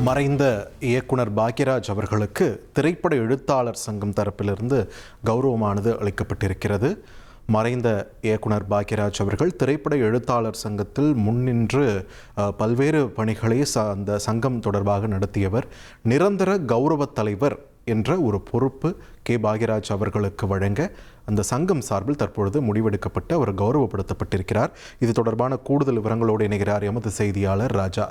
மறைந்த இயக்குனர் பாக்யராஜ் அவர்களுக்கு திரைப்பட எழுத்தாளர் சங்கம் தரப்பிலிருந்து கௌரவமானது அளிக்கப்பட்டிருக்கிறது. மறைந்த இயக்குனர் பாக்யராஜ் அவர்கள் திரைப்பட எழுத்தாளர் சங்கத்தில் முன்னின்று பல்வேறு பணிகளை அந்த சங்கம் தொடர்பாக நடத்தியவர். நிரந்தர கௌரவ தலைவர் என்ற ஒரு பொறுப்பு கே பாக்யராஜ் அவர்களுக்கு வழங்க அந்த சங்கம் சார்பில் தற்பொழுது முடிவெடுக்கப்பட்டு அவர் கௌரவப்படுத்தப்பட்டிருக்கிறார். இது தொடர்பான கூடுதல் விவரங்களோடு இணைகிறார் எமது செய்தியாளர் ராஜா.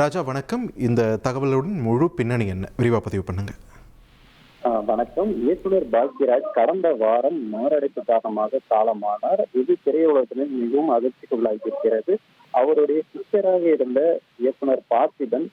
ராஜா, வணக்கம். இந்த தகவலுடன் முழு பின்னணி என்ன, விரிவாக பதிவு பண்ணுங்க. வணக்கம். இயக்குனர் பாக்யராஜ் கடந்த வாரம் மாரடைப்பு காரணமாக காலமானார். இது திரையுலகத்தினர் மிகவும் அதிர்ச்சிக்கு உள்ளாகியிருக்கிறது. அவருடைய சிஸ்டராக இருந்த இயக்குனர் பார்த்திபன்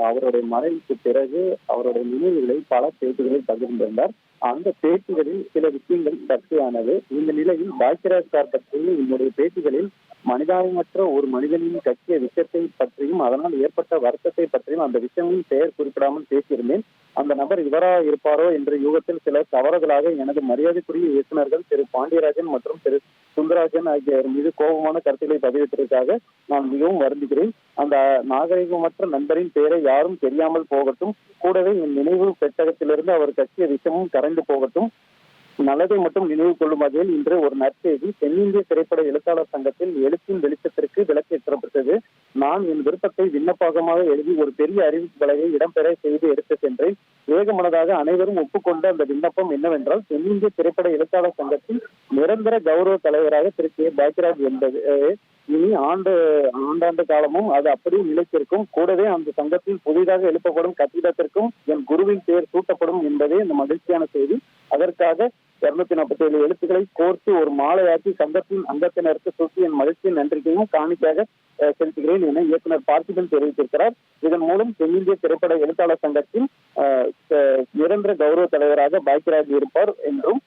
அவருடைய மறைவுக்கு பிறகு அவருடைய நினைவுகளை பல பேட்டிகளில் பகிர்ந்திருந்தார். அந்த பேட்டிகளில் சில விஷயங்கள் சர்ச்சையானது. இந்த நிலையில் பாக்யராஜ் சார் பற்றிய என்னுடைய பேட்டிகளில் மனிதாயமற்ற ஒரு மனிதனின் கட்சிய விஷயத்தை பற்றியும் அதனால் ஏற்பட்ட வருத்தத்தை பற்றியும் அந்த விஷயமும் பெயர் குறிப்பிடாமல் பேசியிருந்தேன். அந்த நபர் இவரா இருப்பாரோ என்ற யூகத்தில் சில தவறுதலாக எனது மரியாதைக்குரிய இயக்குநர்கள் திரு பாண்டியராஜன் மற்றும் திரு சுந்தராஜன் ஆகியோர் மீது கோபமான கருத்துக்களை பதிவிட்டதற்காக நான் மிகவும் வருந்துகிறேன். அந்த நாகரிகமற்ற நண்பரின் பெயரை யாரும் தெரியாமல் போகட்டும். கூடவே என் நினைவு பெட்டகத்திலிருந்து அவர் கட்சிய விஷயமும் கரைந்து போகட்டும். நல்லதை மட்டும் நினைவு கொள்ளும் வகையில் இன்று ஒரு நற்செய்தி. தென்னிந்திய திரைப்பட எழுத்தாளர் சங்கத்தில் எழுத்தின் வெளிச்சத்திற்கு விளக்கேற்றப்பட்டது. நான் என் விருப்பத்தை விண்ணப்பமாக எழுதி ஒரு பெரிய அறிவிப்பு பலகை இடம்பெற செய்து எடுத்து சென்றேன். வேகமனதாக அனைவரும் ஒப்புக்கொண்ட அந்த விண்ணப்பம் என்னவென்றால், தென்னிந்திய திரைப்பட எழுத்தாளர் சங்கத்தில் நிரந்தர கௌரவ தலைவராக திரு கே பாக்யராஜ் என்பது இனி ஆண்டாண்டு காலமும் அது அப்படியே நிலைத்திருக்கும். கூடவே அந்த சங்கத்தில் புதிதாக எழுப்பப்படும் கட்டிடத்திற்கும் என் குருவின் பெயர் சூட்டப்படும் என்பதே இந்த மகிழ்ச்சியான செய்தி. அதற்காக 247 எழுத்துக்களை கோர்த்து ஒரு மாலையாக்கி சங்கத்தின் அங்கத்தினருக்கு சூட்டி என் மகிழ்ச்சியின் நன்றிக்கையும் காணிக்கையாக செலுத்துகிறேன் என இயக்குனர் பார்த்திபன் தெரிவித்திருக்கிறார். இதன் மூலம் தென்னிந்திய திரைப்பட எழுத்தாளர் சங்கத்தின் நிரந்தர கௌரவ தலைவராக பாக்யராஜ் இருப்பார் என்றும்,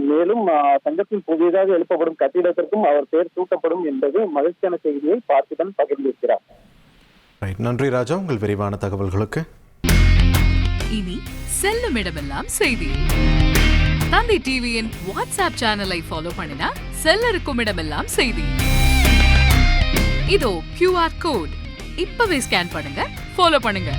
மேலும் சங்கத்தின் புதியதாக எழுப்பப்படும் கட்டிடத்திற்கும் அவர் பெயர் சூட்டப்படும் என்பது மகிழ்ச்சியான செய்தியை பார்த்திபன் பகிர்ந்திருக்கிறார். நன்றி ராஜா, உங்கள் விரிவான தகவல்களுக்கு. இனி செல்லும் இடமெல்லாம் செய்தி. தந்தை டிவியின் வாட்ஸ்அப் சேனலை ஃபாலோ பண்ணினா செல்ல இருக்கும் இடமெல்லாம் செய்தி. இதோ QR கோட் இப்பவே ஸ்கேன் பண்ணுங்க, ஃபாலோ பண்ணுங்க.